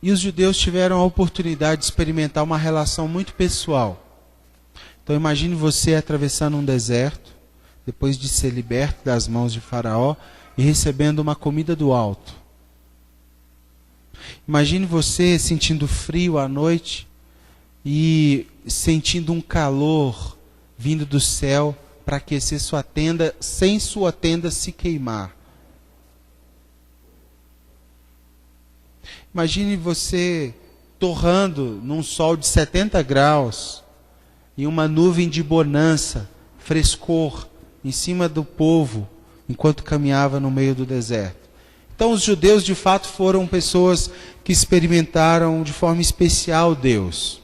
E os judeus tiveram a oportunidade de experimentar uma relação muito pessoal. Então imagine você atravessando um deserto, depois de ser liberto das mãos de Faraó e recebendo uma comida do alto. Imagine você sentindo frio à noite e sentindo um calor vindo do céu para aquecer sua tenda, sem sua tenda se queimar. Imagine você torrando num sol de 70 graus e uma nuvem de bonança, frescor, em cima do povo, enquanto caminhava no meio do deserto. Então os judeus de fato foram pessoas que experimentaram de forma especial Deus.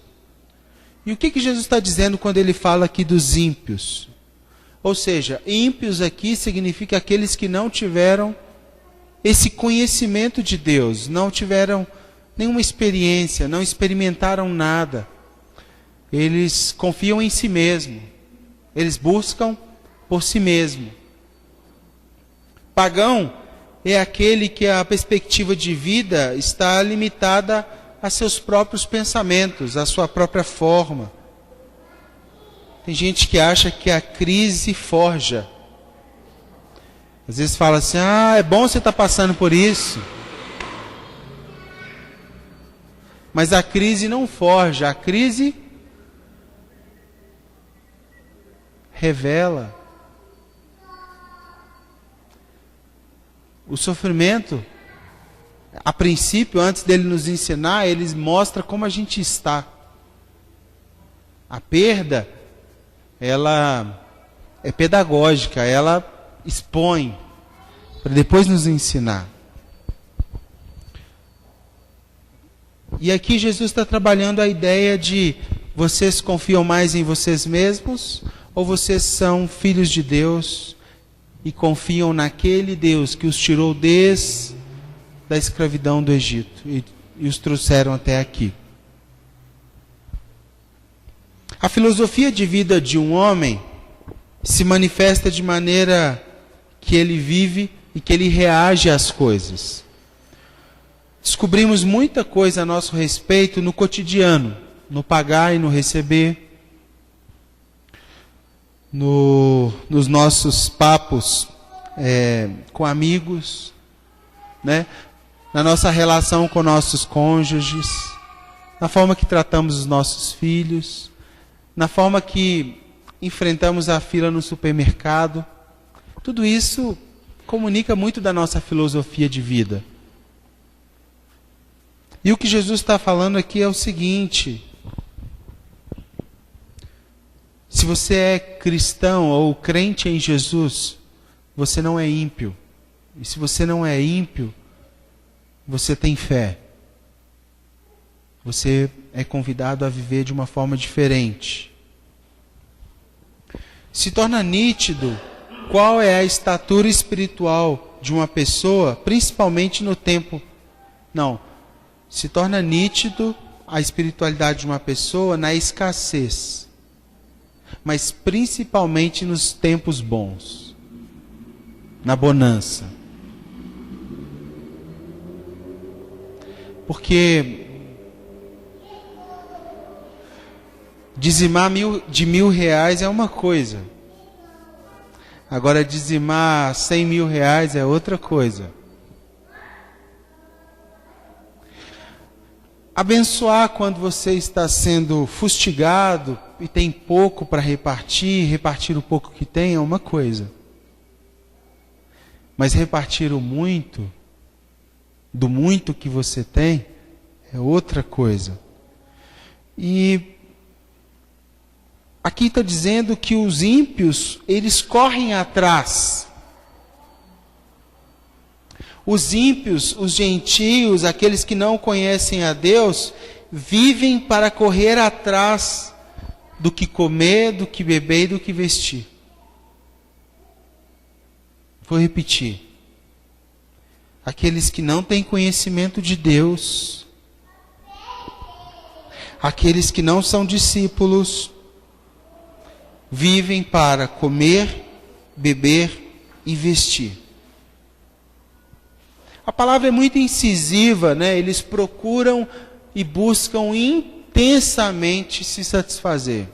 E o que Jesus está dizendo quando ele fala aqui dos ímpios? Ou seja, ímpios aqui significa aqueles que não tiveram esse conhecimento de Deus, não tiveram nenhuma experiência, não experimentaram nada. Eles confiam em si mesmo, eles buscam por si mesmo. Pagão é aquele que a perspectiva de vida está limitada a seus próprios pensamentos, a sua própria forma. Tem gente que acha que a crise forja. Às vezes fala assim, é bom você estar passando por isso. Mas a crise não forja, a crise revela. O sofrimento, a princípio, antes dele nos ensinar, ele mostra como a gente está. A perda, ela é pedagógica, ela expõe, para depois nos ensinar. E aqui Jesus está trabalhando a ideia de vocês confiam mais em vocês mesmos, ou vocês são filhos de Deus e confiam naquele Deus que os tirou desde da escravidão do Egito e os trouxeram até aqui. A filosofia de vida de um homem se manifesta de maneira que ele vive e que ele reage às coisas. Descobrimos muita coisa a nosso respeito no cotidiano, no pagar e no receber, nos nossos papos com amigos, né? Na nossa relação com nossos cônjuges, na forma que tratamos os nossos filhos, na forma que enfrentamos a fila no supermercado. Tudo isso comunica muito da nossa filosofia de vida. E o que Jesus está falando aqui é o seguinte: se você é cristão ou crente em Jesus, você não é ímpio. E se você não é ímpio, você tem fé. Você é convidado a viver de uma forma diferente. Se torna nítido qual é a estatura espiritual de uma pessoa, principalmente no tempo. Se torna nítido a espiritualidade de uma pessoa na escassez, mas principalmente nos tempos bons, na bonança. Porque dizimar de R$1.000 é uma coisa. Agora dizimar R$100.000 é outra coisa. Abençoar quando você está sendo fustigado e tem pouco para repartir o pouco que tem é uma coisa. Mas repartir o muito, do muito que você tem, é outra coisa. E aqui está dizendo que os ímpios, eles correm atrás. Os ímpios, os gentios, aqueles que não conhecem a Deus, vivem para correr atrás do que comer, do que beber e do que vestir. Vou repetir. Aqueles que não têm conhecimento de Deus, aqueles que não são discípulos, vivem para comer, beber e vestir. A palavra é muito incisiva, né? Eles procuram e buscam intensamente se satisfazer.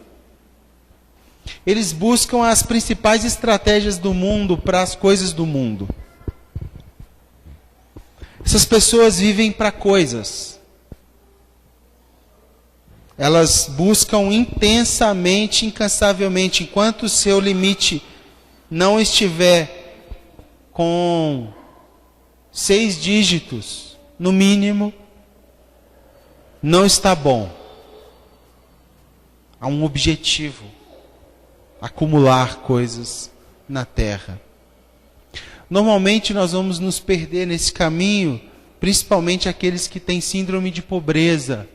Eles buscam as principais estratégias do mundo para as coisas do mundo. Essas pessoas vivem para coisas. Elas buscam intensamente, incansavelmente, enquanto o seu limite não estiver com 6 dígitos, no mínimo, não está bom. Há um objetivo: acumular coisas na terra. Normalmente nós vamos nos perder nesse caminho, principalmente aqueles que têm síndrome de pobreza.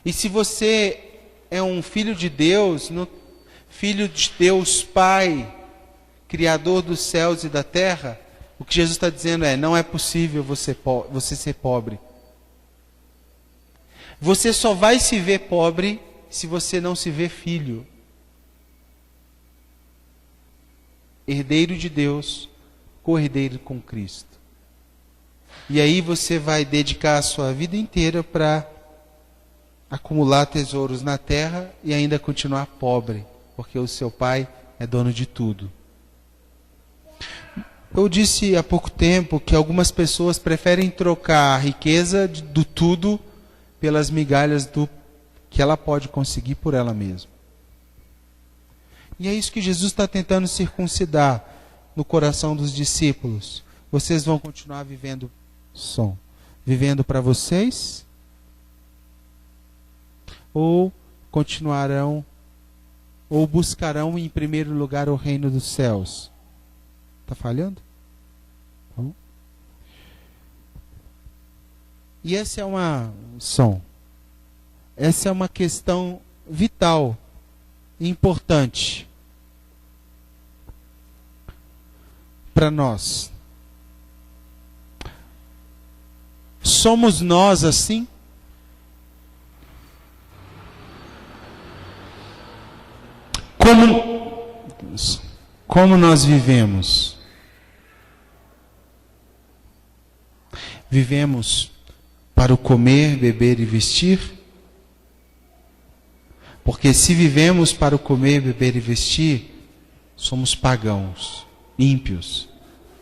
E se você é um filho de Deus, filho de Deus Pai, Criador dos céus e da terra, o que Jesus está dizendo é: não é possível você ser pobre. Você só vai se ver pobre se você não se vê filho. Herdeiro de Deus, co-herdeiro com Cristo. E aí você vai dedicar a sua vida inteira para acumular tesouros na terra e ainda continuar pobre, porque o seu pai é dono de tudo. Eu disse há pouco tempo que algumas pessoas preferem trocar a riqueza do tudo pelas migalhas que ela pode conseguir por ela mesma. E é isso que Jesus está tentando circuncidar no coração dos discípulos. Vocês vão continuar vivendo para vocês? Ou continuarão, ou buscarão em primeiro lugar o reino dos céus? Está falhando? Bom. E essa é uma questão vital, importante para nós. Somos nós assim? Como nós vivemos? Vivemos para o comer, beber e vestir? Porque se vivemos para o comer, beber e vestir, somos pagãos, ímpios,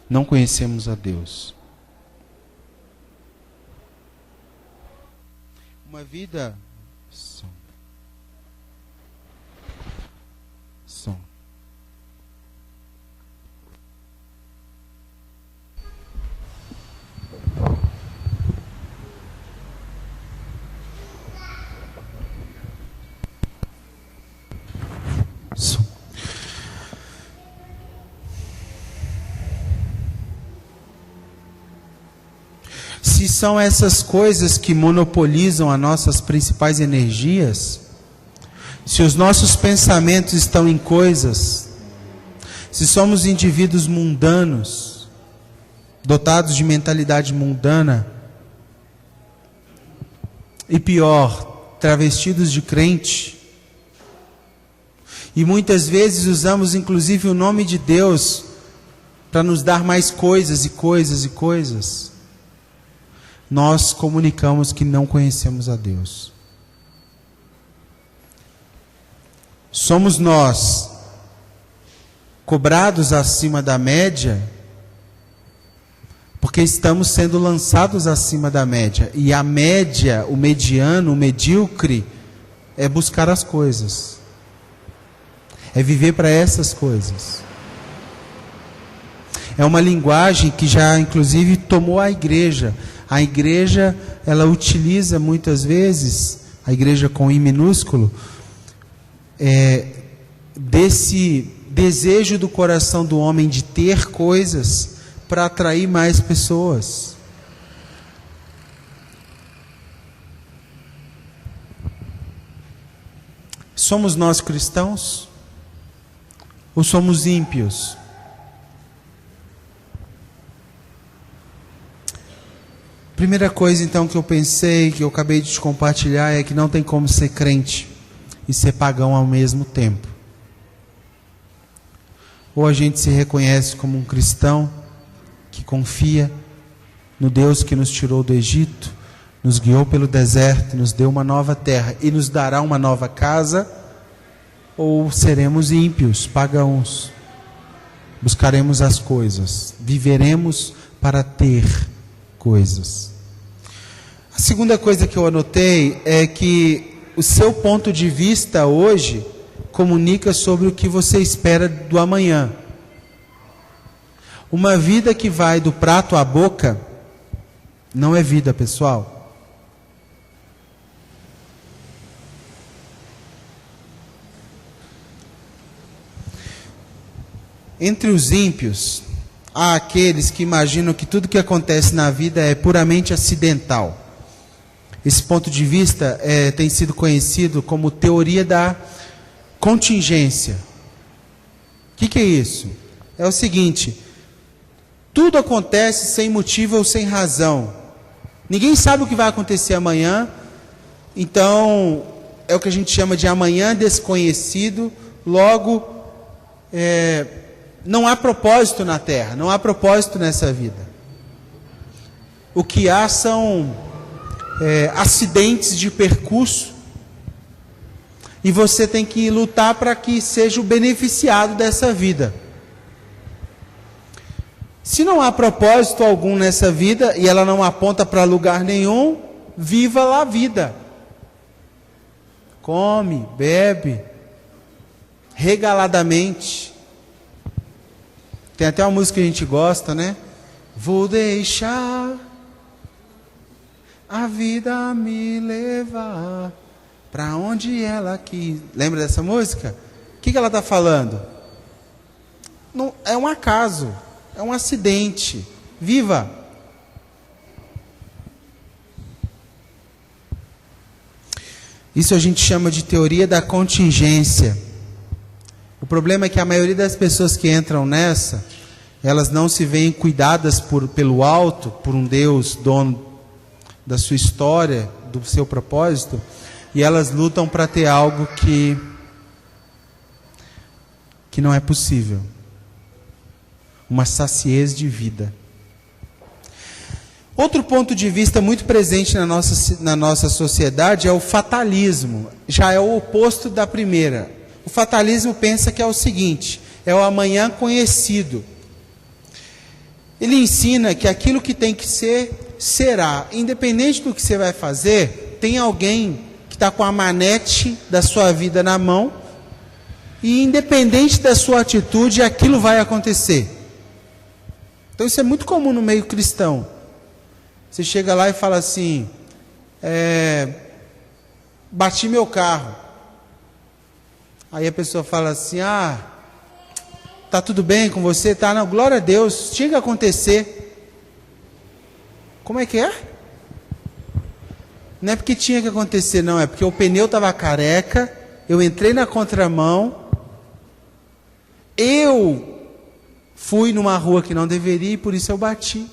não conhecemos a Deus. Uma vida... Se são essas coisas que monopolizam as nossas principais energias, se os nossos pensamentos estão em coisas, se somos indivíduos mundanos, dotados de mentalidade mundana, e pior, travestidos de crente, e muitas vezes usamos inclusive o nome de Deus para nos dar mais coisas e coisas e coisas, nós comunicamos que não conhecemos a Deus. Somos nós cobrados acima da média, porque estamos sendo lançados acima da média. E a média, o mediano, o medíocre, é buscar as coisas. É viver para essas coisas. É uma linguagem que já, inclusive, tomou a igreja. A igreja, ela utiliza muitas vezes, a igreja com I minúsculo, desse desejo do coração do homem de ter coisas para atrair mais pessoas. Somos nós cristãos? Ou somos ímpios? Primeira coisa então que eu pensei, que eu acabei de te compartilhar, é que não tem como ser crente e ser pagão ao mesmo tempo. Ou a gente se reconhece como um cristão que confia no Deus que nos tirou do Egito, nos guiou pelo deserto, nos deu uma nova terra e nos dará uma nova casa? Ou seremos ímpios, pagãos? Buscaremos as coisas, viveremos para ter coisas. A segunda coisa que eu anotei é que o seu ponto de vista hoje comunica sobre o que você espera do amanhã. Uma vida que vai do prato à boca não é vida, pessoal. Entre os ímpios, há aqueles que imaginam que tudo que acontece na vida é puramente acidental. Esse ponto de vista tem sido conhecido como teoria da contingência. O que é isso? É o seguinte: tudo acontece sem motivo ou sem razão. Ninguém sabe o que vai acontecer amanhã, então é o que a gente chama de amanhã desconhecido. Logo, não há propósito na Terra, não há propósito nessa vida. O que há são acidentes de percurso, e você tem que lutar para que seja o beneficiado dessa vida. Se não há propósito algum nessa vida, e ela não aponta para lugar nenhum, viva lá a vida. Come, bebe, regaladamente. Tem até uma música que a gente gosta, né? Vou deixar a vida me levar para onde ela quis. Lembra dessa música? O que ela está falando? Não, é um acaso, é um acidente. Viva! Isso a gente chama de teoria da contingência. O problema é que a maioria das pessoas que entram nessa, elas não se veem cuidadas pelo alto, por um Deus dono da sua história, do seu propósito, e elas lutam para ter algo que não é possível. Uma saciez de vida. Outro ponto de vista muito presente na nossa sociedade é o fatalismo. Já é o oposto da primeira. O fatalismo pensa que é o seguinte: é o amanhã conhecido. Ele ensina que aquilo que tem que ser, será. Independente do que você vai fazer, tem alguém que está com a manete da sua vida na mão, e independente da sua atitude, aquilo vai acontecer. Então isso é muito comum no meio cristão. Você chega lá e fala assim: bati meu carro. Aí a pessoa fala assim: tá tudo bem com você? Tá, não, glória a Deus, tinha que acontecer. Como é que é? Não é porque tinha que acontecer, não, é porque o pneu estava careca, eu entrei na contramão, eu fui numa rua que não deveria e por isso eu bati.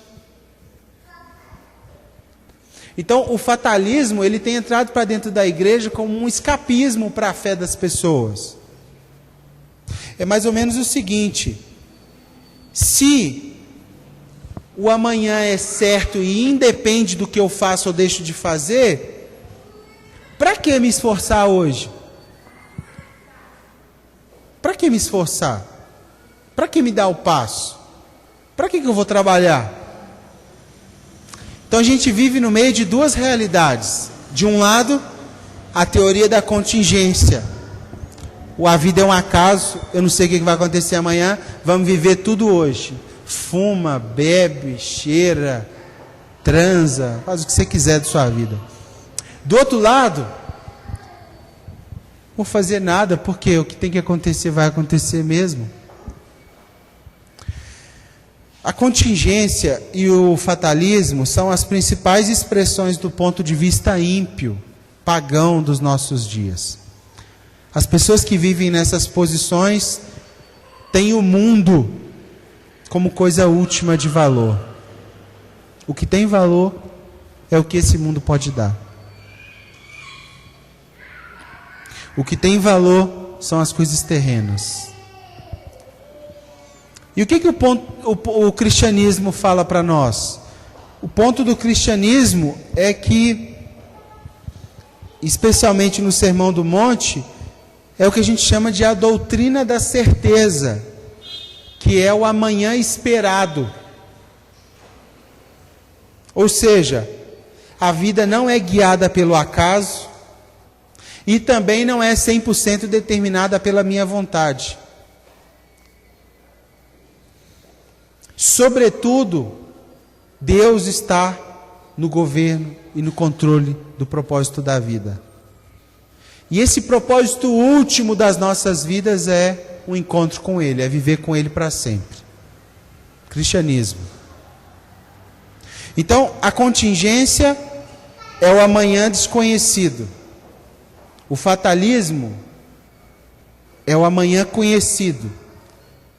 Então, o fatalismo, ele tem entrado para dentro da igreja como um escapismo para a fé das pessoas. É mais ou menos o seguinte: se o amanhã é certo e independe do que eu faço ou deixo de fazer, para que me esforçar hoje? Para que me esforçar? Para que me dar o passo? Para que eu vou trabalhar? Então a gente vive no meio de duas realidades. De um lado, a teoria da contingência. A vida é um acaso, eu não sei o que vai acontecer amanhã, vamos viver tudo hoje. Fuma, bebe, cheira, transa, faz o que você quiser de sua vida. Do outro lado, não vou fazer nada, porque o que tem que acontecer vai acontecer mesmo. A contingência e o fatalismo são as principais expressões do ponto de vista ímpio, pagão dos nossos dias. As pessoas que vivem nessas posições têm o mundo como coisa última de valor. O que tem valor é o que esse mundo pode dar. O que tem valor são as coisas terrenas. E o que o cristianismo fala para nós? O ponto do cristianismo é que, especialmente no Sermão do Monte, é o que a gente chama de a doutrina da certeza, que é o amanhã esperado. Ou seja, a vida não é guiada pelo acaso e também não é 100% determinada pela minha vontade. Sobretudo, Deus está no governo e no controle do propósito da vida. E esse propósito último das nossas vidas é o encontro com Ele, é viver com Ele para sempre. Cristianismo. Então, a contingência é o amanhã desconhecido. O fatalismo é o amanhã conhecido.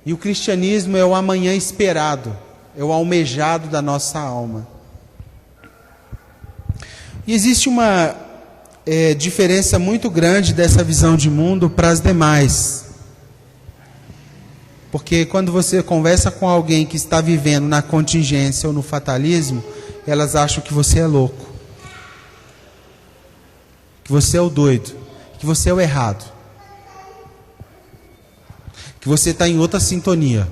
E o cristianismo é o amanhã esperado, é o almejado da nossa alma. E existe uma diferença muito grande dessa visão de mundo para as demais. Porque quando você conversa com alguém que está vivendo na contingência ou no fatalismo, elas acham que você é louco, que você é o doido, que você é o errado, que você está em outra sintonia.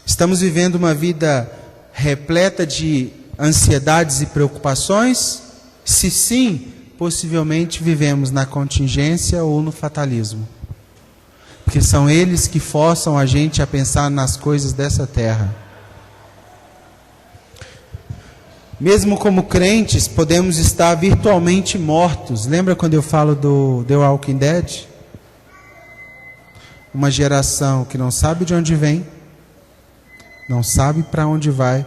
Estamos vivendo uma vida repleta de ansiedades e preocupações? Se sim, possivelmente vivemos na contingência ou no fatalismo. Porque são eles que forçam a gente a pensar nas coisas dessa terra. Mesmo como crentes, podemos estar virtualmente mortos. Lembra quando eu falo do The Walking Dead? Uma geração que não sabe de onde vem, não sabe para onde vai,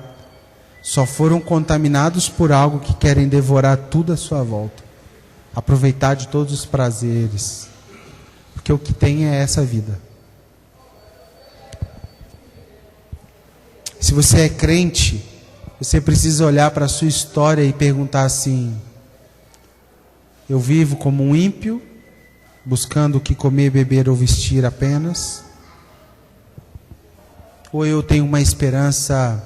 só foram contaminados por algo que querem devorar tudo à sua volta, aproveitar de todos os prazeres, porque o que tem é essa vida. Se você é crente, você precisa olhar para a sua história e perguntar assim: eu vivo como um ímpio, buscando o que comer, beber ou vestir apenas? Ou eu tenho uma esperança,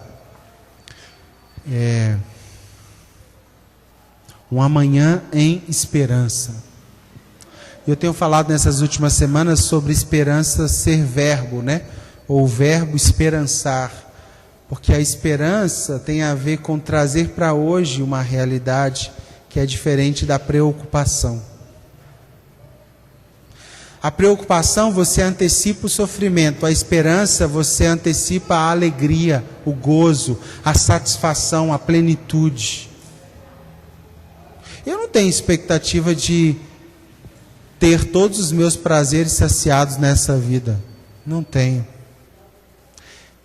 um amanhã em esperança? Eu tenho falado nessas últimas semanas sobre esperança ser verbo, né? Ou verbo esperançar. Porque a esperança tem a ver com trazer para hoje uma realidade que é diferente da preocupação. A preocupação, você antecipa o sofrimento. A esperança, você antecipa a alegria, o gozo, a satisfação, a plenitude. Eu não tenho expectativa de ter todos os meus prazeres saciados nessa vida. Não tenho.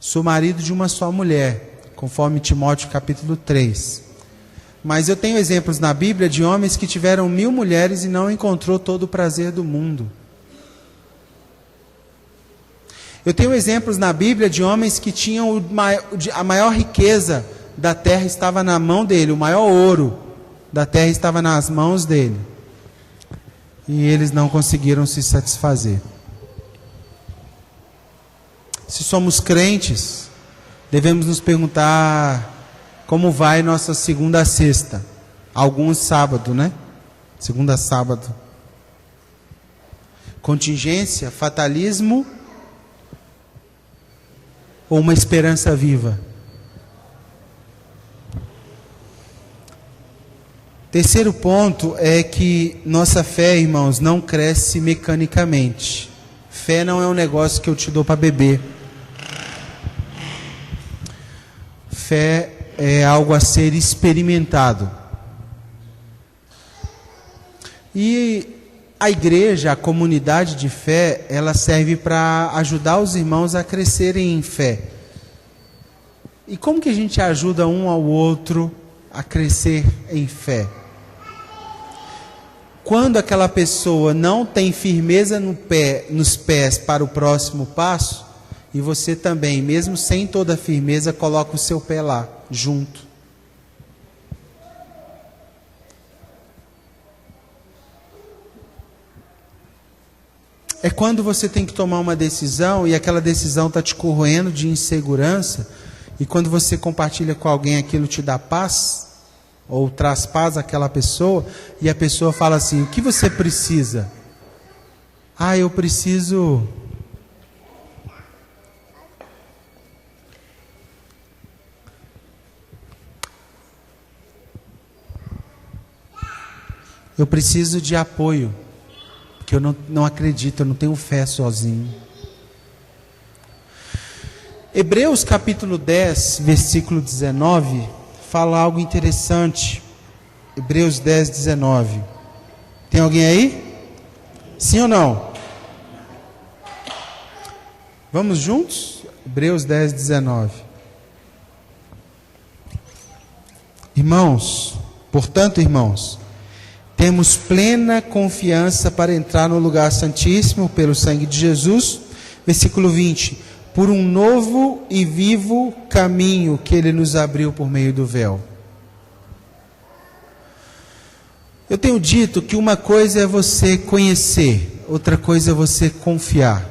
Sou marido de uma só mulher, conforme Timóteo capítulo 3. Mas eu tenho exemplos na Bíblia de homens que tiveram 1000 mulheres e não encontrou todo o prazer do mundo. Eu tenho exemplos na Bíblia de homens que tinham a maior riqueza da terra estava na mão dele, o maior ouro da terra estava nas mãos dele. E eles não conseguiram se satisfazer. Se somos crentes, devemos nos perguntar como vai nossa segunda a sexta. Alguns sábado, né? Segunda a sábado. Contingência, fatalismo ou uma esperança viva? Terceiro ponto é que nossa fé, irmãos, não cresce mecanicamente. Fé não é um negócio que eu te dou para beber. Fé é algo a ser experimentado. E a igreja, a comunidade de fé, ela serve para ajudar os irmãos a crescerem em fé. E como que a gente ajuda um ao outro a crescer em fé? Quando aquela pessoa não tem firmeza nos pés para o próximo passo, e você também, mesmo sem toda a firmeza, coloca o seu pé lá, junto. é quando você tem que tomar uma decisão e aquela decisão está te corroendo de insegurança, e quando você compartilha com alguém aquilo te dá paz, ou traz paz àquela pessoa, e a pessoa fala assim: o que você precisa? Ah, eu preciso... Eu preciso de apoio, porque eu não acredito, eu não tenho fé sozinho. Hebreus capítulo 10, versículo 19, fala algo interessante. Hebreus 10, 19. Tem alguém aí? Sim ou não? Vamos juntos? Hebreus 10, 19. Portanto, irmãos, temos plena confiança para entrar no lugar santíssimo pelo sangue de Jesus. Versículo 20. Por um novo e vivo caminho que Ele nos abriu por meio do véu. Eu tenho dito que uma coisa é você conhecer, outra coisa é você confiar.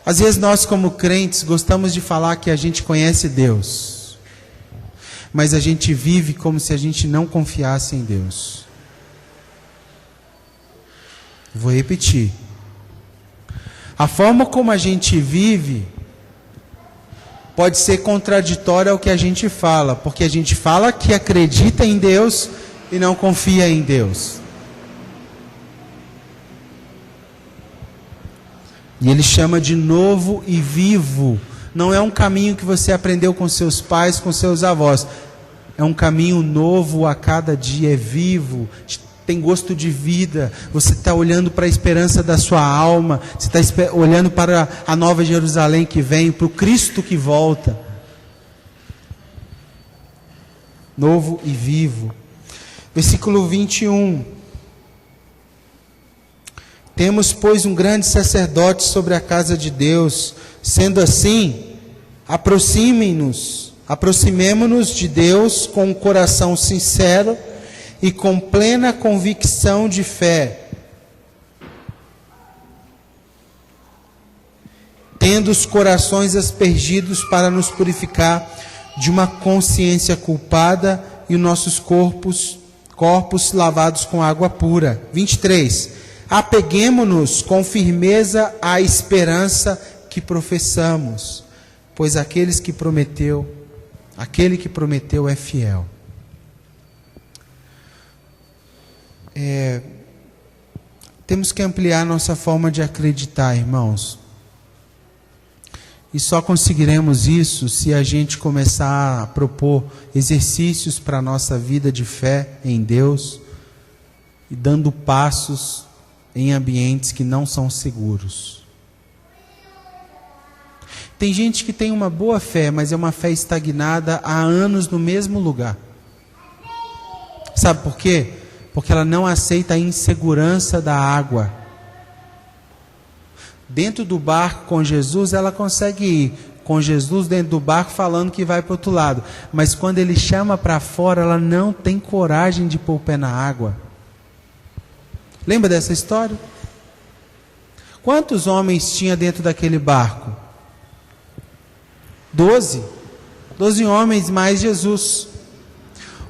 Às vezes nós, como crentes, gostamos de falar que a gente conhece Deus, mas a gente vive como se a gente não confiasse em Deus. Vou repetir. A forma como a gente vive pode ser contraditória ao que a gente fala, porque a gente fala que acredita em Deus e não confia em Deus. E Ele chama de novo e vivo. Não é um caminho que você aprendeu com seus pais, com seus avós. É um caminho novo a cada dia, é vivo, tem gosto de vida. Você está olhando para a esperança da sua alma, você está olhando para a nova Jerusalém que vem, para o Cristo que volta. Novo e vivo. Versículo 21. Temos, pois, um grande sacerdote sobre a casa de Deus. Sendo assim, aproximemo-nos de Deus com um coração sincero e com plena convicção de fé, tendo os corações aspergidos para nos purificar de uma consciência culpada e os nossos corpos lavados com água pura. 23. Apeguemo-nos com firmeza à esperança que professamos, pois aquele que prometeu é fiel. Temos que ampliar nossa forma de acreditar, irmãos. E só conseguiremos isso se a gente começar a propor exercícios para a nossa vida de fé em Deus e dando passos em ambientes que não são seguros. Tem gente que tem uma boa fé, mas é uma fé estagnada há anos no mesmo lugar. Sabe por quê? Porque ela não aceita a insegurança da água. Dentro do barco com Jesus, ela consegue ir com Jesus dentro do barco falando que vai para o outro lado. Mas quando Ele chama para fora, ela não tem coragem de pôr o pé na água. Lembra dessa história? Quantos homens tinha dentro daquele barco? 12 homens mais Jesus.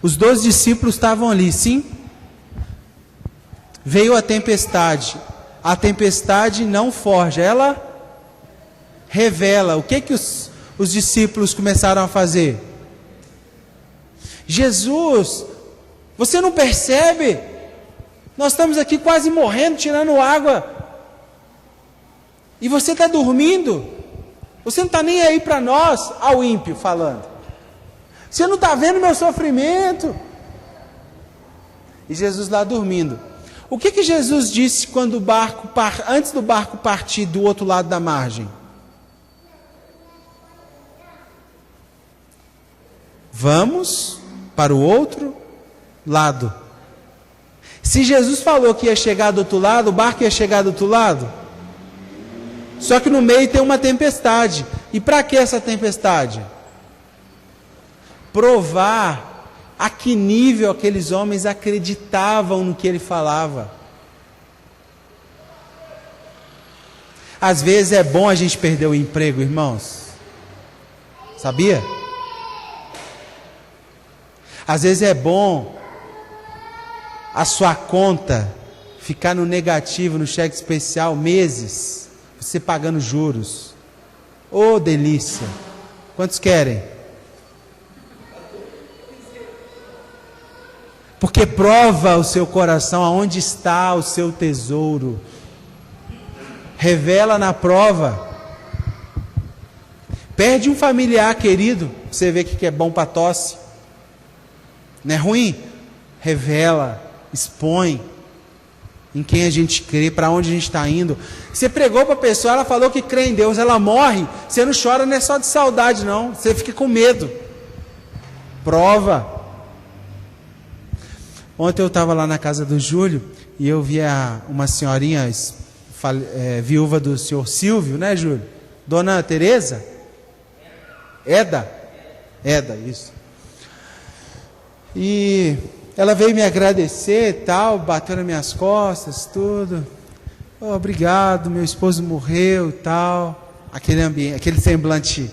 Os 12 discípulos estavam ali, sim? Veio a tempestade. A tempestade não forja, ela revela. O que os discípulos começaram a fazer? Jesus, você não percebe? Nós estamos aqui quase morrendo, tirando água. E você está dormindo? Você não está nem aí para nós, ao ímpio falando. Você não está vendo meu sofrimento? E Jesus lá dormindo. O que Jesus disse quando o barco antes do barco partir do outro lado da margem? Vamos para o outro lado. Se Jesus falou que ia chegar do outro lado, o barco ia chegar do outro lado. Só que no meio tem uma tempestade. E para que essa tempestade? Provar a que nível aqueles homens acreditavam no que ele falava. Às vezes é bom a gente perder o emprego, irmãos. Sabia? Às vezes é bom a sua conta ficar no negativo, no cheque especial, meses, você pagando juros. Ô, delícia! Quantos querem? Porque prova o seu coração aonde está o seu tesouro. Revela na prova. Perde um familiar querido, você vê que é bom para tosse. Não é ruim? Revela, expõe em quem a gente crê, para onde a gente está indo. Você pregou para a pessoa, ela falou que crê em Deus, ela morre, você não chora, não é só de saudade não, você fica com medo. Prova. Ontem eu estava lá na casa do Júlio e eu vi uma senhorinha viúva do senhor Silvio, né, Júlio? Dona Teresa? Eda, isso. E ela veio me agradecer e tal, bateu nas minhas costas, tudo. Oh, obrigado, meu esposo morreu e tal. Aquele ambiente, aquele semblante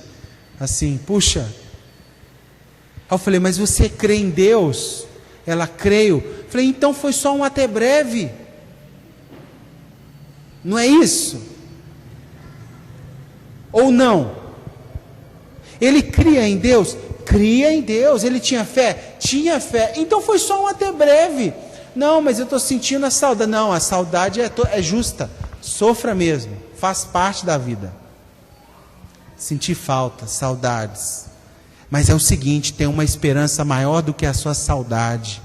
assim, puxa. Aí eu falei, mas você crê em Deus? Ela, creio. Eu falei, então foi só um até breve. Não é isso? Ou não? Ele cria em Deus? Cria em Deus. Ele tinha fé? Tinha fé. Então foi só um até breve. Não, mas eu estou sentindo a saudade. Não, a saudade é justa. Sofra mesmo. Faz parte da vida. Sentir falta, saudades. Mas é o seguinte, tem uma esperança maior do que a sua saudade.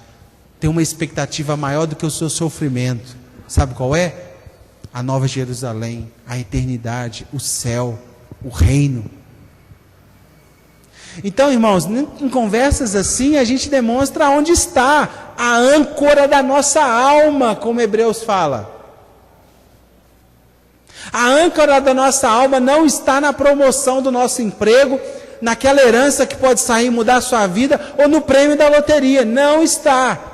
Tem uma expectativa maior do que o seu sofrimento. Sabe qual é? A Nova Jerusalém, a eternidade, o céu, o reino. Então, irmãos, em conversas assim, a gente demonstra onde está a âncora da nossa alma, como Hebreus fala. A âncora da nossa alma não está na promoção do nosso emprego, naquela herança que pode sair e mudar a sua vida, ou no prêmio da loteria. Não está.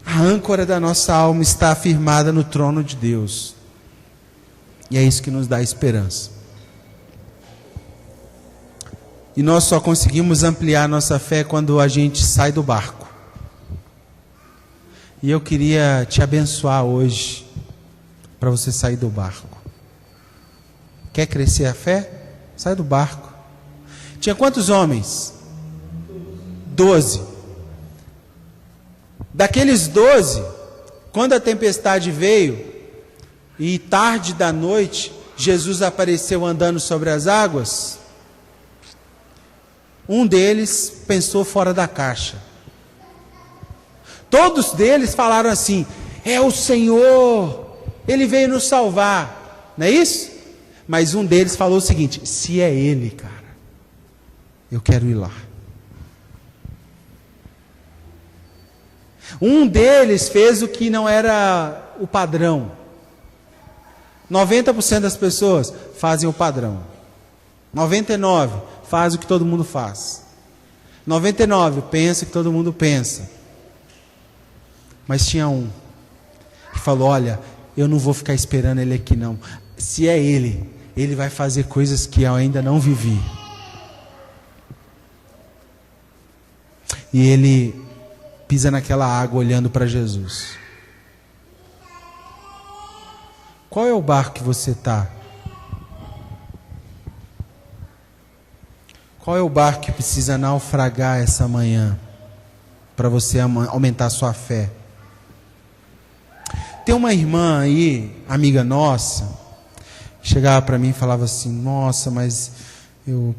A âncora da nossa alma está afirmada no trono de Deus. E é isso que nos dá esperança. E nós só conseguimos ampliar nossa fé quando a gente sai do barco. E eu queria te abençoar hoje, para você sair do barco. Quer crescer a fé? Sai do barco. Tinha quantos homens? 12. Daqueles 12, quando a tempestade veio, e tarde da noite, Jesus apareceu andando sobre as águas, um deles pensou fora da caixa. Todos deles falaram assim, é o Senhor, Ele veio nos salvar. Não é isso? Mas um deles falou o seguinte, se é Ele, cara, eu quero ir lá. Um deles fez o que não era o padrão. 90% das pessoas fazem o padrão. 99% faz o que todo mundo faz. 99% pensa o que todo mundo pensa. Mas tinha um que falou, olha, eu não vou ficar esperando ele aqui não. Se é ele, ele vai fazer coisas que eu ainda não vivi. E ele pisa naquela água olhando para Jesus. Qual é o barco que você está? Qual é o barco que precisa naufragar essa manhã para você aumentar a sua fé? Tem uma irmã aí, amiga nossa, que chegava para mim e falava assim, nossa, mas eu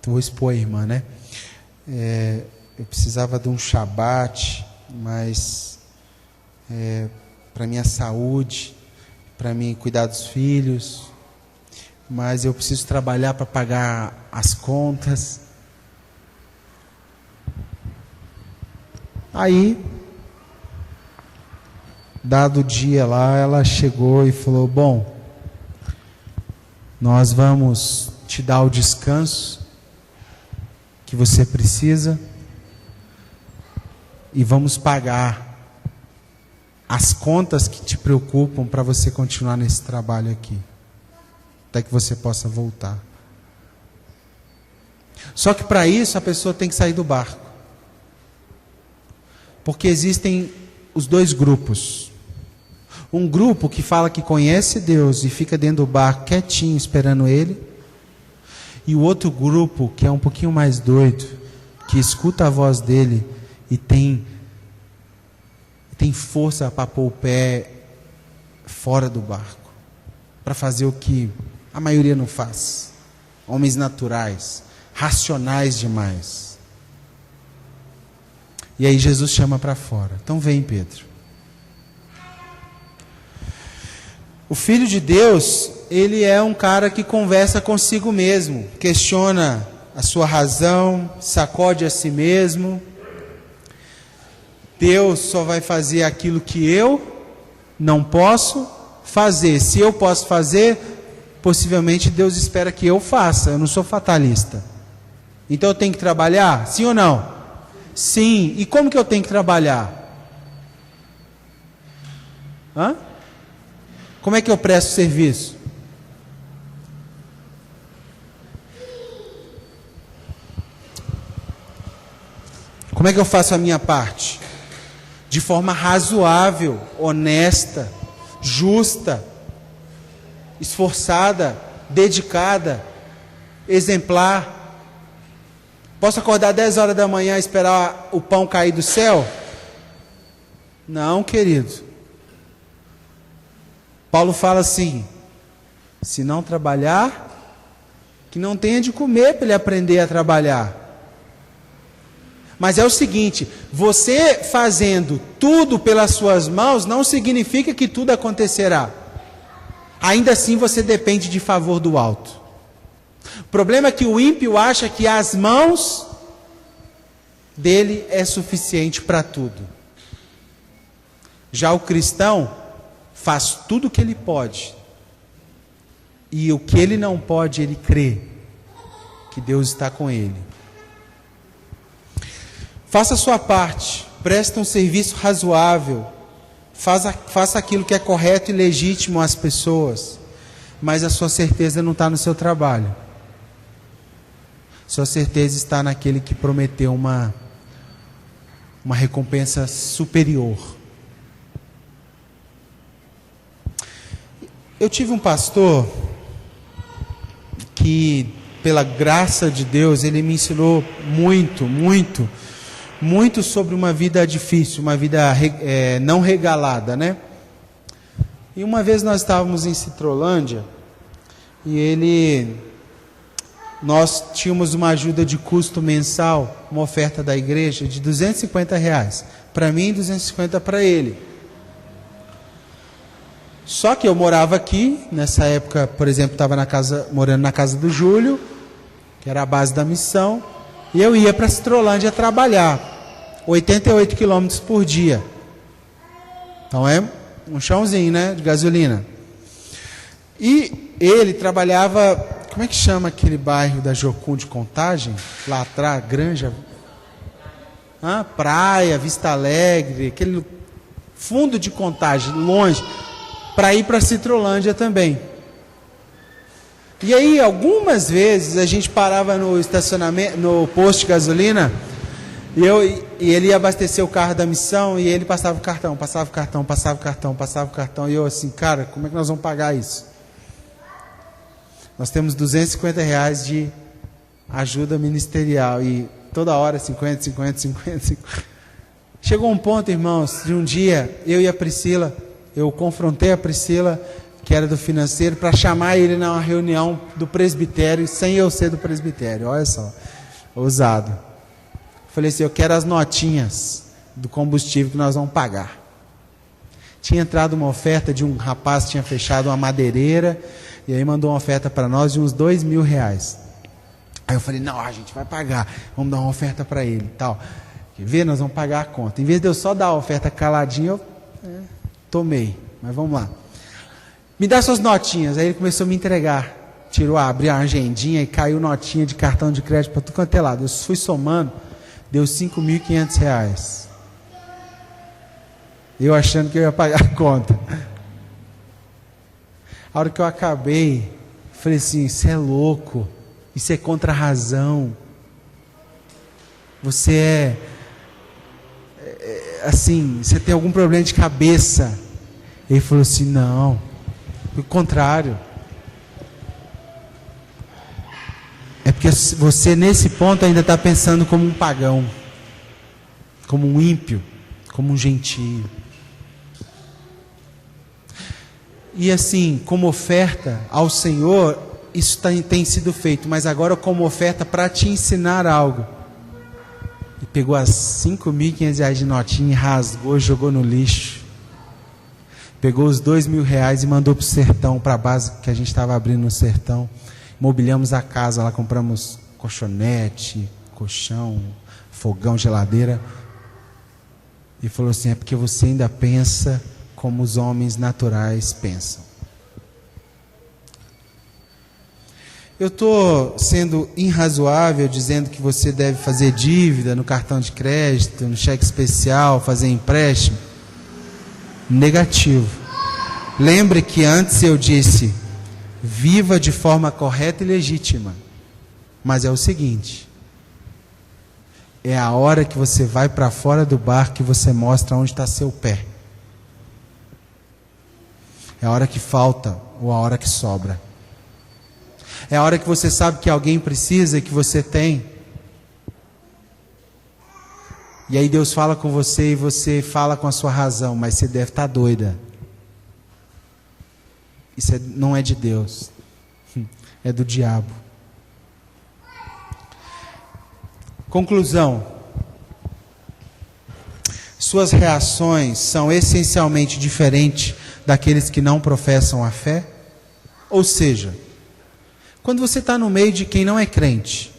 vou expor a irmã, né? Eu precisava de um shabat, mas para minha saúde, para mim cuidar dos filhos, mas eu preciso trabalhar para pagar as contas. Aí, dado o dia lá, ela chegou e falou, bom, nós vamos te dar o descanso que você precisa e vamos pagar as contas que te preocupam para você continuar nesse trabalho aqui, até que você possa voltar. Só que para isso a pessoa tem que sair do barco, porque existem os dois grupos. Um grupo que fala que conhece Deus e fica dentro do barco quietinho esperando Ele, e o outro grupo que é um pouquinho mais doido, que escuta a voz dele e tem força para pôr o pé fora do barco, para fazer o que a maioria não faz. Homens naturais, racionais demais. E aí Jesus chama para fora. Então vem, Pedro. O Filho de Deus, ele é um cara que conversa consigo mesmo, questiona a sua razão, sacode a si mesmo. Deus só vai fazer aquilo que eu não posso fazer. Se eu posso fazer, possivelmente Deus espera que eu faça. Eu não sou fatalista. Então eu tenho que trabalhar? Sim ou não? Sim. E como que eu tenho que trabalhar? Como é que eu presto serviço? Como é que eu faço a minha parte? De forma razoável, honesta, justa, esforçada, dedicada, exemplar. Posso acordar 10 horas da manhã e esperar o pão cair do céu? Não, querido. Paulo fala assim: se não trabalhar, que não tenha de comer para ele aprender a trabalhar. Mas é o seguinte, você fazendo tudo pelas suas mãos, não significa que tudo acontecerá. Ainda assim você depende de favor do alto. O problema é que o ímpio acha que as mãos dele é suficiente para tudo. Já o cristão faz tudo o que ele pode. E o que ele não pode, ele crê que Deus está com ele. Faça a sua parte, preste um serviço razoável, faça aquilo que é correto e legítimo às pessoas, mas a sua certeza não está no seu trabalho. Sua certeza está naquele que prometeu uma recompensa superior. Eu tive um pastor que, pela graça de Deus, ele me ensinou muito sobre uma vida difícil, uma vida não regalada, né? E uma vez nós estávamos em Citrolândia e nós tínhamos uma ajuda de custo mensal, uma oferta da igreja de R$250, para mim e 250 para ele. Só que eu morava aqui, nessa época, por exemplo, estava morando na casa do Júlio, que era a base da missão, e eu ia para Citrolândia trabalhar, 88 quilômetros por dia. Então é um chãozinho, né, de gasolina. E ele trabalhava, como é que chama aquele bairro da Jocum de Contagem? Lá atrás, Granja, Praia, Vista Alegre, aquele fundo de Contagem, longe, para ir para Citrolândia também. E aí, algumas vezes, a gente parava no estacionamento, no posto de gasolina, e ele ia abastecer o carro da missão, e ele passava o cartão, e eu assim, cara, como é que nós vamos pagar isso? Nós temos R$250 de ajuda ministerial, e toda hora 50. Chegou um ponto, irmãos, de um dia, eu e a Priscila, eu confrontei a Priscila, que era do financeiro, para chamar ele numa reunião do presbitério, sem eu ser do presbitério. Olha só, ousado. Falei assim, eu quero as notinhas do combustível que nós vamos pagar. Tinha entrado uma oferta de um rapaz que tinha fechado uma madeireira, e aí mandou uma oferta para nós de uns R$2.000. Aí eu falei, não, a gente vai pagar, vamos dar uma oferta para ele e tal. Quer ver? Nós vamos pagar a conta. Em vez de eu só dar a oferta caladinha, eu tomei, mas vamos lá. Me dá suas notinhas. Aí ele começou a me entregar. Abriu a agendinha e caiu notinha de cartão de crédito para tudo quanto é lado. Eu fui somando, deu R$5.500. Eu achando que eu ia pagar a conta. A hora que eu acabei, falei assim, isso é louco, isso é contra a razão. Você assim, você tem algum problema de cabeça. Ele falou assim, não, pelo contrário. É porque você nesse ponto ainda está pensando como um pagão, como um ímpio, como um gentio. E assim, como oferta ao Senhor, isso tem sido feito, mas agora como oferta para te ensinar algo. E pegou as R$5.500 de notinha, rasgou, jogou no lixo. Pegou os R$2.000 e mandou para o sertão, para a base que a gente estava abrindo no sertão. Mobiliamos a casa, lá compramos colchonete, colchão, fogão, geladeira. E falou assim, é porque você ainda pensa como os homens naturais pensam. Eu estou sendo irrazoável dizendo que você deve fazer dívida no cartão de crédito, no cheque especial, fazer empréstimo? Negativo. Lembre que antes eu disse, viva de forma correta e legítima. Mas é o seguinte, é a hora que você vai para fora do bar que você mostra onde está seu pé. É a hora que falta ou a hora que sobra. É a hora que você sabe que alguém precisa e que você tem. E aí Deus fala com você e você fala com a sua razão, mas você deve estar doida. Isso não é de Deus, é do diabo. Conclusão. Suas reações são essencialmente diferentes daqueles que não professam a fé? Ou seja, quando você está no meio de quem não é crente,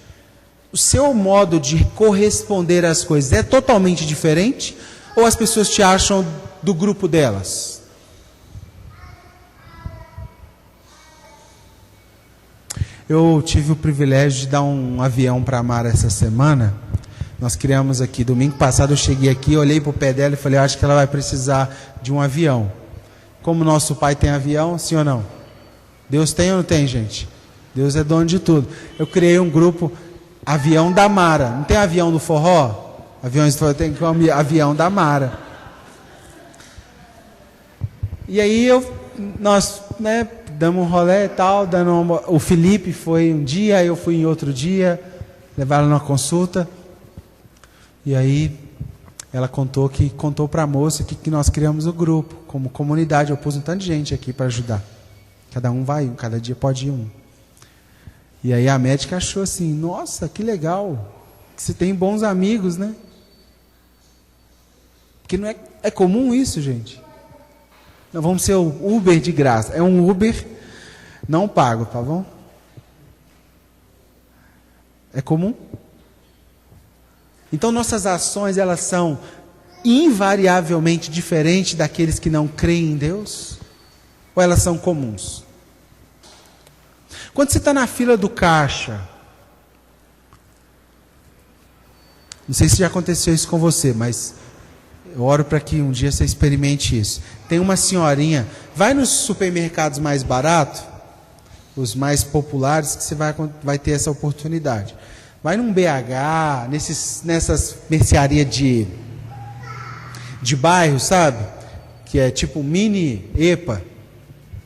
o seu modo de corresponder às coisas é totalmente diferente? Ou as pessoas te acham do grupo delas? Eu tive o privilégio de dar um avião para a Mara essa semana. Nós criamos aqui, domingo passado eu cheguei aqui, olhei para o pé dela e falei, acho que ela vai precisar de um avião. Como nosso pai tem avião, sim ou não? Deus tem ou não tem, gente? Deus é dono de tudo. Eu criei um grupo, avião da Mara. Não tem avião do forró? Aviões do forró, tem avião da Mara. E aí nós damos um rolê e tal, o Felipe foi um dia, eu fui em outro dia, levaram numa consulta. E aí ela contou para a moça que nós criamos o grupo, como comunidade. Eu pus um tanto de gente aqui para ajudar. Cada um vai, cada dia pode ir um. E aí a médica achou assim, nossa, que legal, que você tem bons amigos, né? Porque não é comum isso, gente. Nós vamos ser o Uber de graça. É um Uber não pago, tá bom? É comum? Então nossas ações, elas são invariavelmente diferentes daqueles que não creem em Deus? Ou elas são comuns? Quando você está na fila do caixa, não sei se já aconteceu isso com você, mas eu oro para que um dia você experimente isso. Tem uma senhorinha, vai nos supermercados mais baratos, os mais populares, que você vai ter essa oportunidade. Vai num BH, nessas mercearias de bairro, sabe? Que é tipo mini EPA,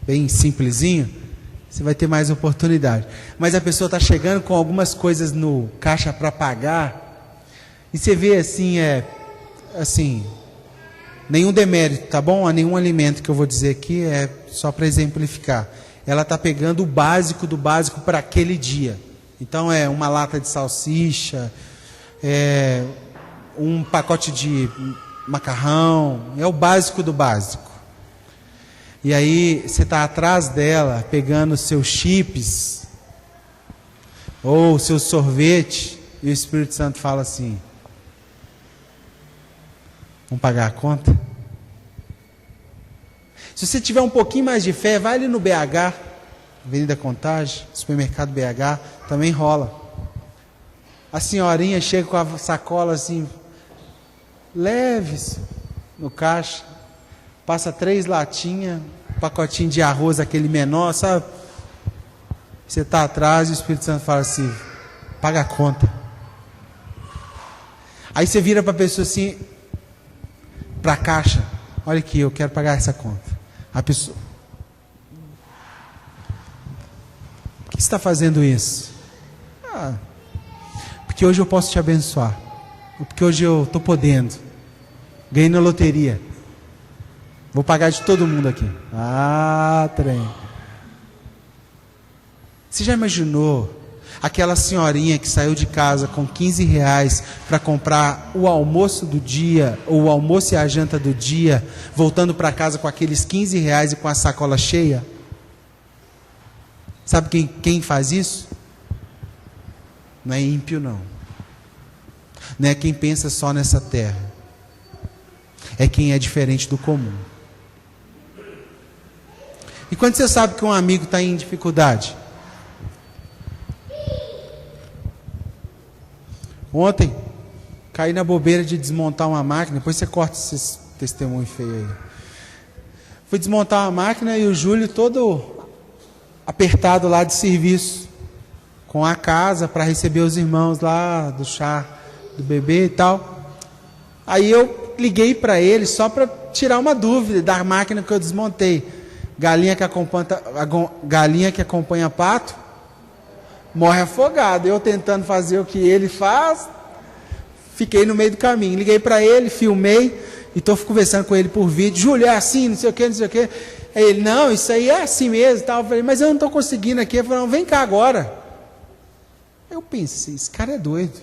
bem simplesinho. Você vai ter mais oportunidade. Mas a pessoa está chegando com algumas coisas no caixa para pagar. E você vê assim, nenhum demérito, tá bom? A nenhum alimento que eu vou dizer aqui, é só para exemplificar. Ela está pegando o básico do básico para aquele dia. Então é uma lata de salsicha, um pacote de macarrão, é o básico do básico. E aí você está atrás dela, pegando seus chips, ou seu sorvete, e o Espírito Santo fala assim, vamos pagar a conta? Se você tiver um pouquinho mais de fé, vai ali no BH, Avenida Contagem, supermercado BH, também rola. A senhorinha chega com a sacola assim, leve-se no caixa, passa 3 latinhas, pacotinho de arroz, aquele menor, sabe? Você está atrás e o Espírito Santo fala assim, paga a conta. Aí você vira para a pessoa assim, para a caixa, olha aqui, eu quero pagar essa conta. A pessoa, por que você está fazendo isso? Porque hoje eu posso te abençoar. Porque hoje eu estou podendo. Ganhei na loteria. Vou pagar de todo mundo aqui. Trem. Você já imaginou aquela senhorinha que saiu de casa com 15 reais para comprar o almoço do dia, ou o almoço e a janta do dia, voltando para casa com aqueles 15 reais e com a sacola cheia? Sabe quem faz isso? Não é ímpio, não. Não é quem pensa só nessa terra. É quem é diferente do comum. E quando você sabe que um amigo está em dificuldade? Ontem, caí na bobeira de desmontar uma máquina. Depois você corta esse testemunho feio aí. Fui desmontar uma máquina e o Júlio todo apertado lá de serviço, com a casa para receber os irmãos lá do chá do bebê e tal. Aí eu liguei para ele só para tirar uma dúvida da máquina que eu desmontei. Galinha que acompanha pato morre afogado. Eu tentando fazer o que ele faz, fiquei no meio do caminho. Liguei para ele, filmei e estou conversando com ele por vídeo. Júlio, é assim, não sei o que, não sei o que. Aí ele, não, isso aí é assim mesmo. Tal. Eu falei, mas eu não estou conseguindo aqui. Ele falou, não, vem cá agora. Eu pensei, esse cara é doido.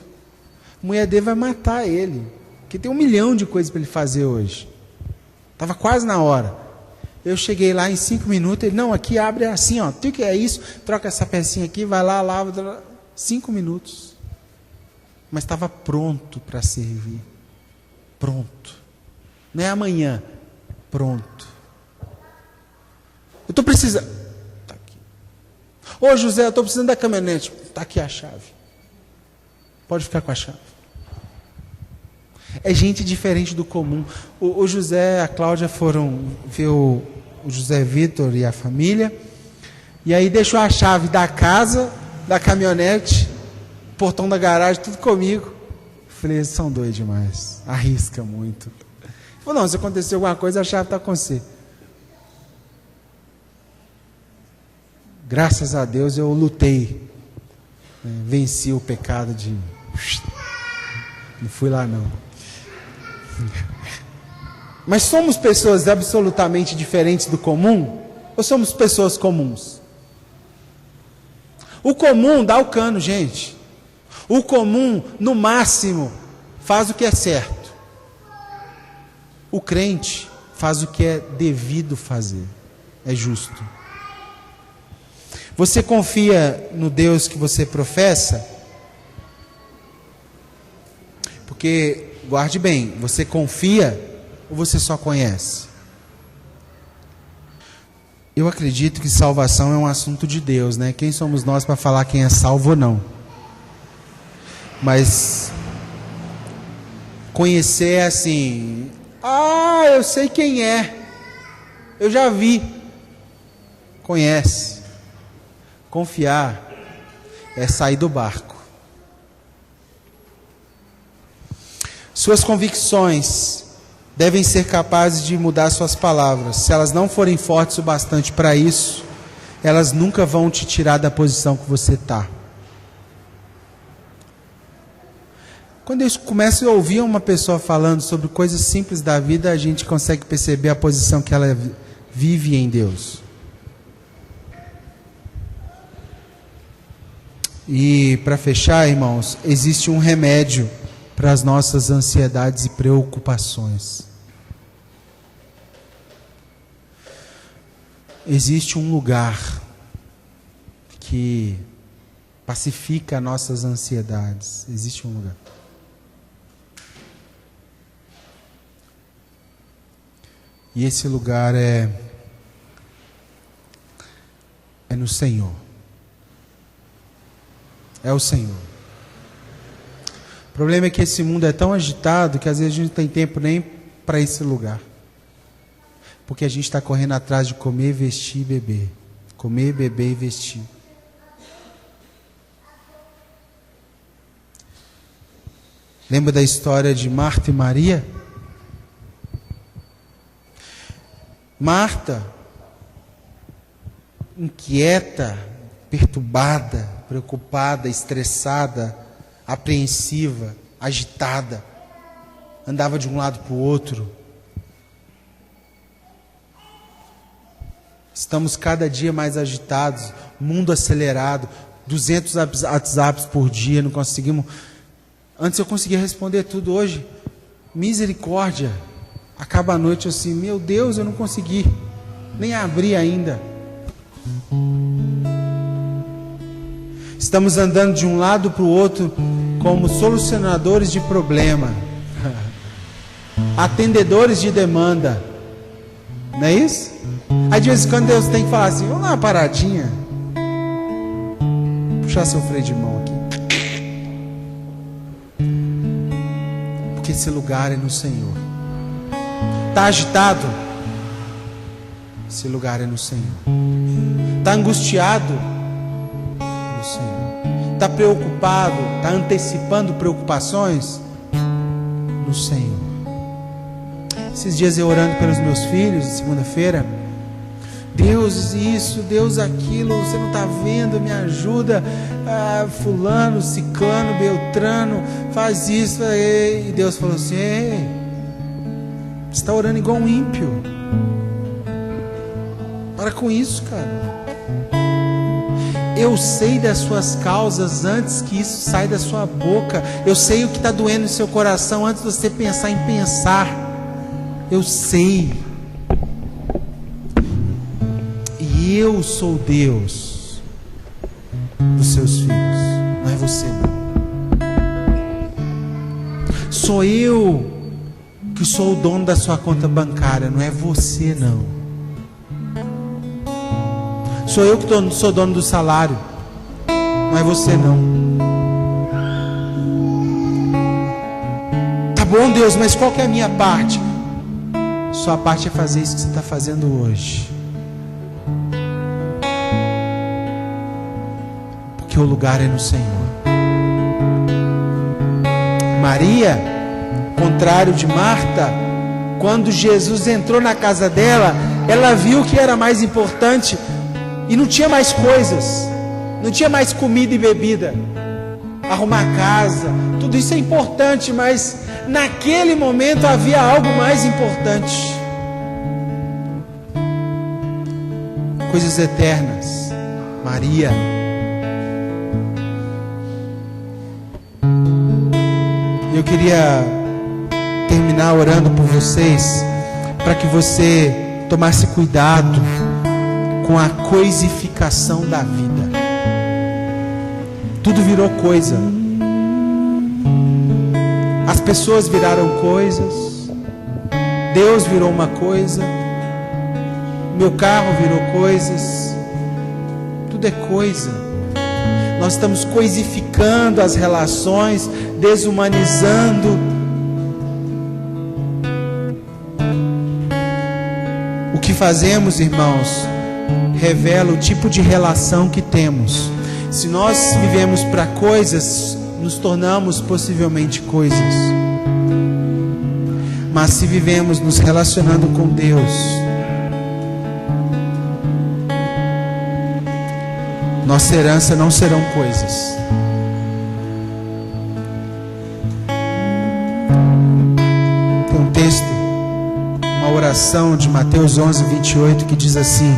A mulher dele vai matar ele. Porque tem 1 milhão de coisas para ele fazer hoje. Estava quase na hora. Eu cheguei lá em 5 minutos, ele, não, aqui abre assim, ó, o que é isso? Troca essa pecinha aqui, vai lá, lava. 5 minutos. Mas estava pronto para servir. Pronto. Não é amanhã. Pronto. Eu estou precisando. Está aqui. Ô José, eu estou precisando da caminhonete. Está aqui a chave. Pode ficar com a chave. É gente diferente do comum. O José e a Cláudia foram ver o José Vitor e a família. E aí deixou a chave da casa, da caminhonete, portão da garagem, tudo comigo. Falei, eles são doidos demais. Arrisca muito. Falei, não, se acontecer alguma coisa, a chave está com você. Graças a Deus eu lutei. Venci o pecado de... Não fui lá não. Mas somos pessoas absolutamente diferentes do comum? Ou somos pessoas comuns? O comum dá o cano, gente. O comum, no máximo, faz o que é certo. O crente faz o que é devido fazer. É justo. Você confia no Deus que você professa? Porque, guarde bem, você confia ou você só conhece? Eu acredito que salvação é um assunto de Deus, né? Quem somos nós para falar quem é salvo ou não? Mas conhecer é assim, eu sei quem é, eu já vi. Conhece. Confiar é sair do barco. Suas convicções devem ser capazes de mudar suas palavras. Se elas não forem fortes o bastante para isso, elas nunca vão te tirar da posição que você está. Quando eu começo a ouvir uma pessoa falando sobre coisas simples da vida, a gente consegue perceber a posição que ela vive em Deus. E para fechar, irmãos, existe um remédio para as nossas ansiedades e preocupações. Existe um lugar que pacifica nossas ansiedades. Existe um lugar. E esse lugar é no Senhor. É o Senhor. O problema é que esse mundo é tão agitado que às vezes a gente não tem tempo nem para esse lugar. porque a gente está correndo atrás de comer, vestir e beber. Comer, beber e vestir. Lembra da história de Marta e Maria? Marta, inquieta, perturbada, preocupada, estressada, apreensiva, agitada, andava de um lado para o outro. Estamos cada dia mais agitados, mundo acelerado, 200 WhatsApps por dia, não conseguimos. Antes eu conseguia responder tudo, hoje, misericórdia. Acaba a noite assim, meu Deus, eu não consegui, nem abri ainda. Estamos andando de um lado para o outro como solucionadores de problema, atendedores de demanda, não é isso? Aí de vez em quando Deus tem que falar assim, vamos dar uma paradinha, puxar seu freio de mão aqui, porque esse lugar é no Senhor. Está agitado? Esse lugar é no Senhor. Está angustiado? No Senhor. Está preocupado? Está antecipando preocupações? No Senhor. Esses dias eu orando pelos meus filhos, de segunda-feira, Deus isso, Deus aquilo, você não está vendo, me ajuda, fulano, ciclano, beltrano, faz isso, e Deus falou assim, ei, você está orando igual um ímpio. Para com isso, cara. Eu sei das suas causas antes que isso saia da sua boca. Eu sei o que está doendo no seu coração antes de você pensar em pensar. Eu sei. E eu sou Deus dos seus filhos. Não é você, não. Sou eu que sou o dono da sua conta bancária, não é você não. Sou eu que sou dono do salário, não é você não. Tá bom, Deus, mas qual que é a minha parte? Sua parte é fazer isso que você está fazendo hoje, porque o lugar é no Senhor. Maria, contrário de Marta, quando Jesus entrou na casa dela, ela viu que era mais importante e não tinha mais coisas, não tinha mais comida e bebida, arrumar casa, tudo isso é importante, mas naquele momento havia algo mais importante, coisas eternas. Maria, eu queria terminar orando por vocês, para que você tomasse cuidado com a coisificação da vida. Tudo virou coisa. As pessoas viraram coisas. Deus virou uma coisa. Meu carro virou coisas. Tudo é coisa. Nós estamos coisificando as relações, desumanizando. O que fazemos, irmãos, revela o tipo de relação que temos. Se nós vivemos para coisas, nos tornamos possivelmente coisas. Mas se vivemos nos relacionando com Deus, nossa herança não serão coisas. Tem um texto, uma oração de Mateus 11, 28, que diz assim: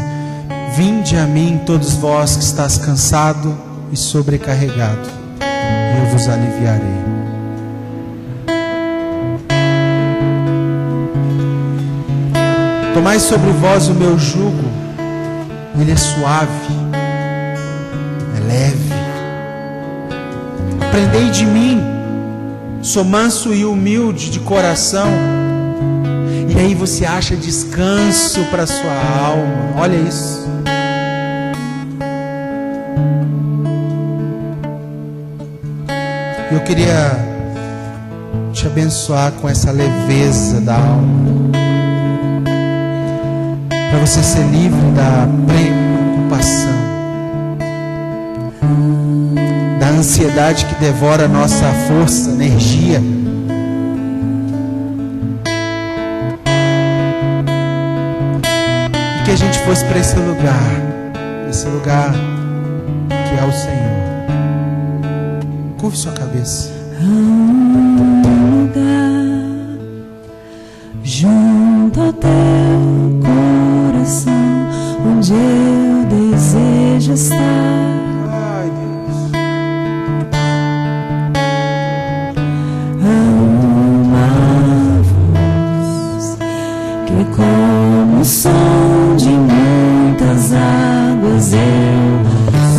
vinde a mim todos vós que estáis cansado e sobrecarregado, e eu vos aliviarei. Tomai sobre vós o meu jugo, ele é suave, é leve. Aprendei de mim, sou manso e humilde de coração, e aí você acha descanso para sua alma. Olha isso. Eu queria te abençoar com essa leveza da alma. para você ser livre da preocupação, da ansiedade que devora a nossa força, energia. E que a gente fosse para esse lugar que é o Senhor. Curve sua cabeça. Há um lugar junto ao teu coração onde eu desejo estar. Ai, Deus. Há uma voz que como o som de muitas águas eu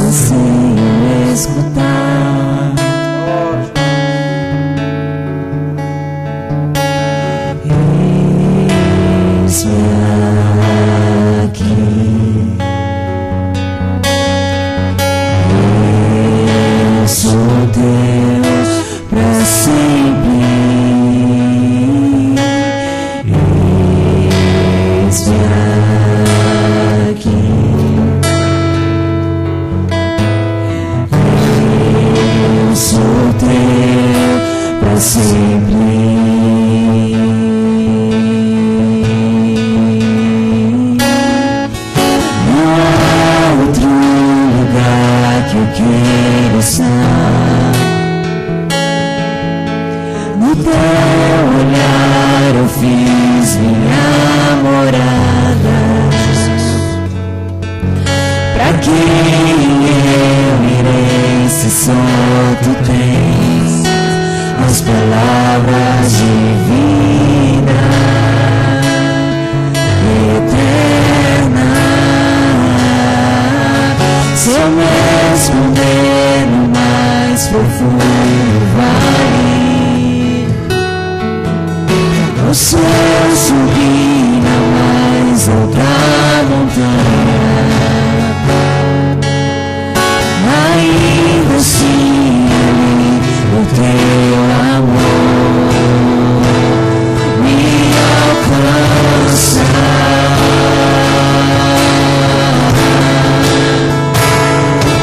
anseio escutar. Eis-me aqui, eu sou teu pra sempre. Eis-me aqui, eu sou teu pra sempre. Não há outro lugar que eu queira estar. No teu olhar eu fiz minha morada. Pra quem eu irei se só tu tens as palavras de vida eterna? Se eu me esconder no mais profundo vale, ou se eu subir na mais alta montanha, ainda assim ali o teu amor me alcança.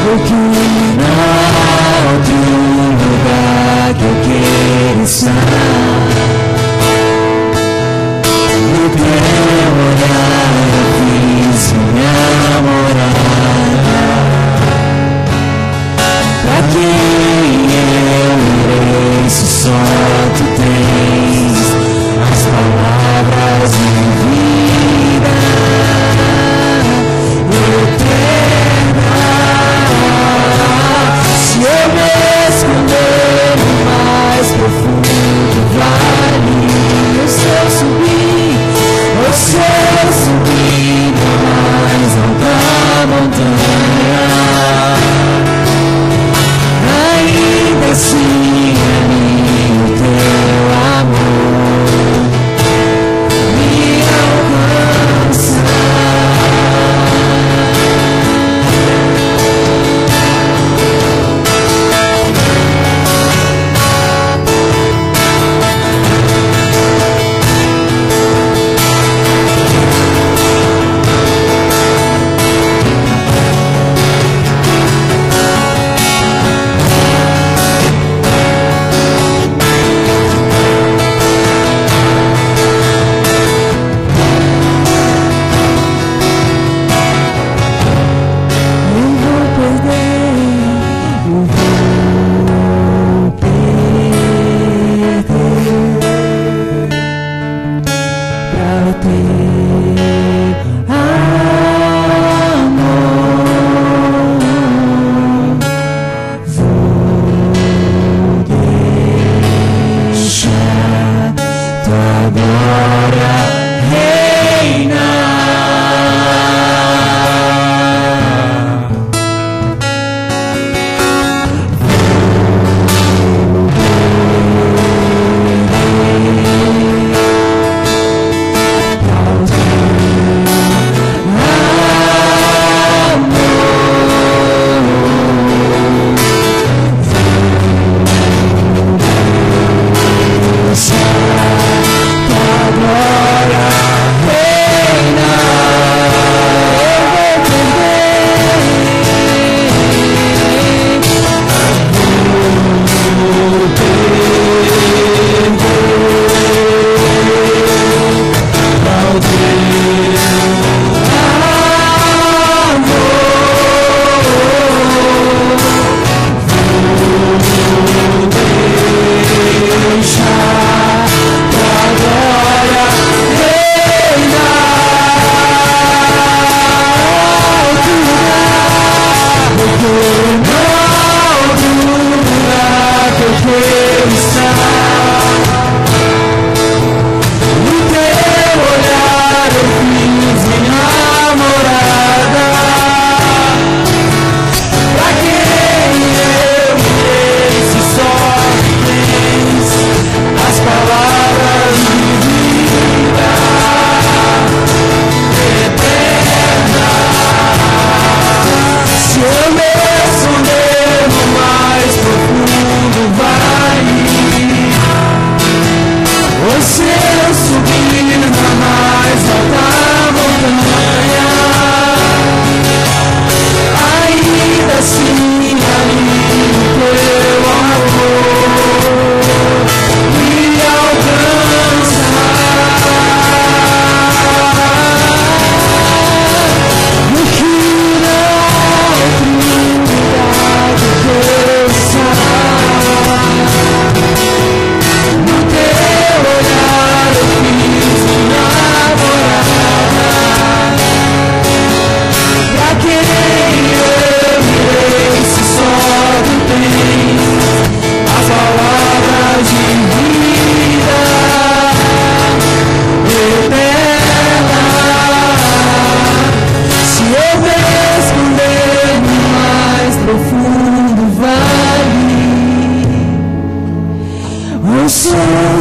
Porque não há outro lugar que eu queira estar. No teu olhar eu fiz minha morada. Pra quem eu irei se só tu tens as palavras de vida eterna? Se eu me esconder no mais profundo vale, ou se eu subir na mais alta montanha, ainda assim ali o teu amor me alcança.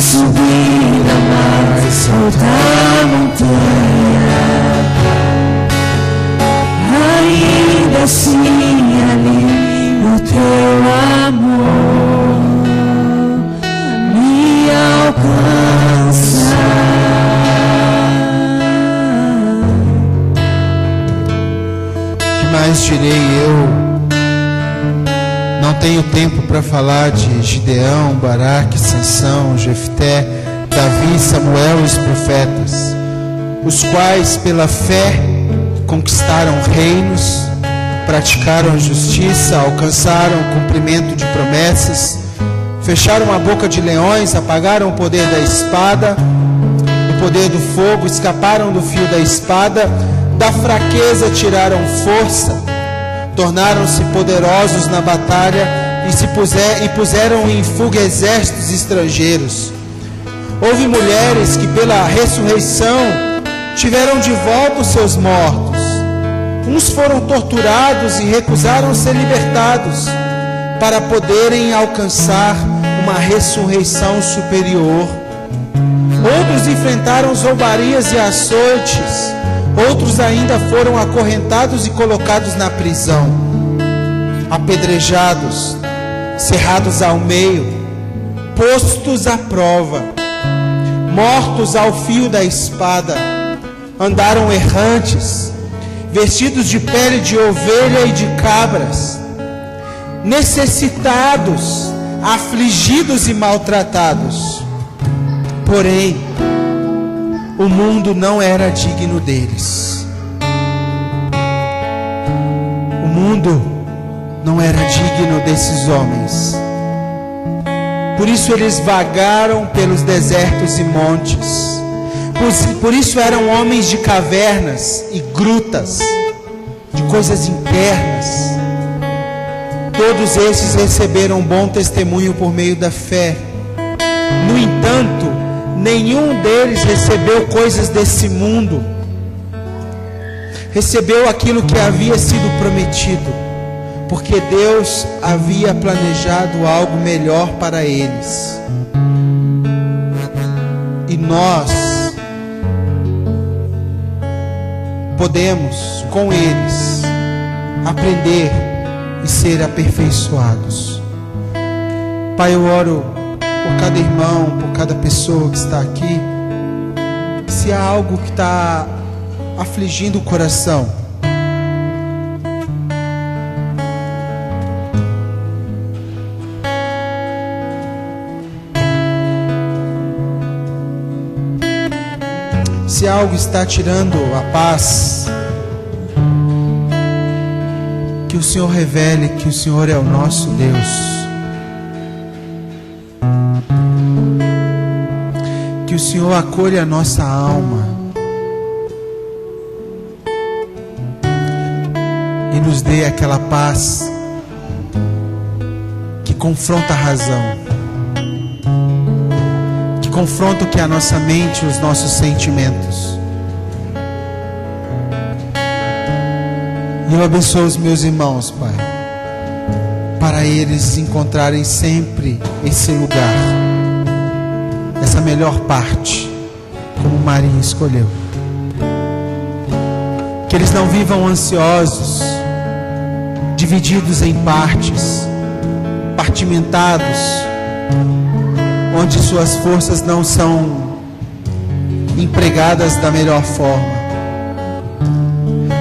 subir a mais alta montanha, ainda assim ali o teu amor me alcança. Que mais direi eu? Não tenho tempo para falar de Gideão, Baraque, Sansão, Jefté, Davi, Samuel e os profetas, os quais pela fé conquistaram reinos, praticaram a justiça, alcançaram o cumprimento de promessas, fecharam a boca de leões, apagaram o poder da espada, o poder do fogo, escaparam do fio da espada, da fraqueza tiraram força, tornaram-se poderosos na batalha e puseram em fuga exércitos estrangeiros. Houve mulheres que pela ressurreição tiveram de volta os seus mortos. Uns foram torturados e recusaram ser libertados para poderem alcançar uma ressurreição superior. Outros enfrentaram zombarias e açoites. Outros ainda foram acorrentados e colocados na prisão, apedrejados, cerrados ao meio, postos à prova, mortos ao fio da espada. Andaram errantes, vestidos de pele de ovelha e de cabras, necessitados, afligidos e maltratados. Porém, o mundo não era digno deles. O mundo não era digno desses homens. Por isso eles vagaram pelos desertos e montes. Por isso eram homens de cavernas e grutas, de coisas internas. Todos esses receberam bom testemunho por meio da fé. No entanto, nenhum deles recebeu coisas desse mundo. Recebeu aquilo que havia sido prometido, porque Deus havia planejado algo melhor para eles. E nós podemos, com eles, aprender e ser aperfeiçoados. Pai, eu oro por cada irmão, por cada pessoa que está aqui. Se há algo que está afligindo o coração, se algo está tirando a paz, que o Senhor revele que o Senhor é o nosso Deus. Que o Senhor acolha a nossa alma e nos dê aquela paz que confronta a razão, que confronta o que é a nossa mente e os nossos sentimentos. E eu abençoo os meus irmãos, Pai, para eles encontrarem sempre esse lugar, essa melhor parte, como Maria escolheu. Que eles não vivam ansiosos, divididos em partes, partimentados, onde suas forças não são empregadas da melhor forma.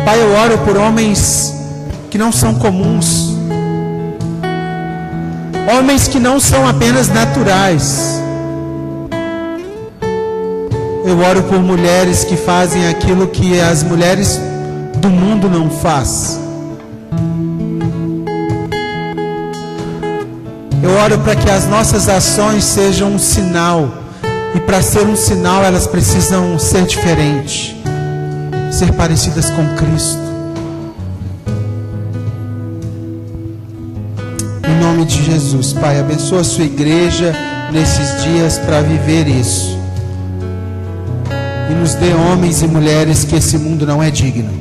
Pai, eu oro por homens que não são comuns, homens que não são apenas naturais. Eu oro por mulheres que fazem aquilo que as mulheres do mundo não fazem. Eu oro para que as nossas ações sejam um sinal. E para ser um sinal, elas precisam ser diferentes, ser parecidas com Cristo. Em nome de Jesus, Pai, abençoa a sua igreja nesses dias para viver isso. E nos dê homens e mulheres que esse mundo não é digno.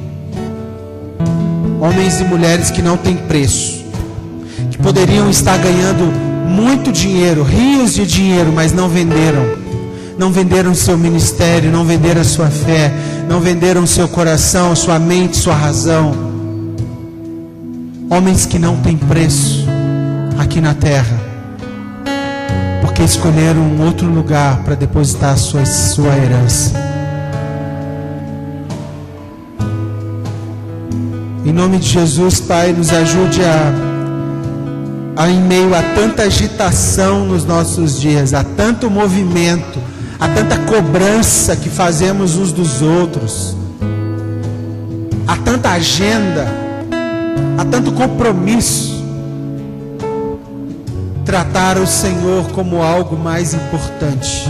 Homens e mulheres que não têm preço, que poderiam estar ganhando muito dinheiro, rios de dinheiro, mas não venderam. Não venderam seu ministério, não venderam a sua fé, não venderam seu coração, sua mente, sua razão. Homens que não têm preço aqui na terra, porque escolheram um outro lugar para depositar a sua herança. Em nome de Jesus, Pai, nos ajude em meio a tanta agitação nos nossos dias, a tanto movimento, a tanta cobrança que fazemos uns dos outros, a tanta agenda, a tanto compromisso, tratar o Senhor como algo mais importante.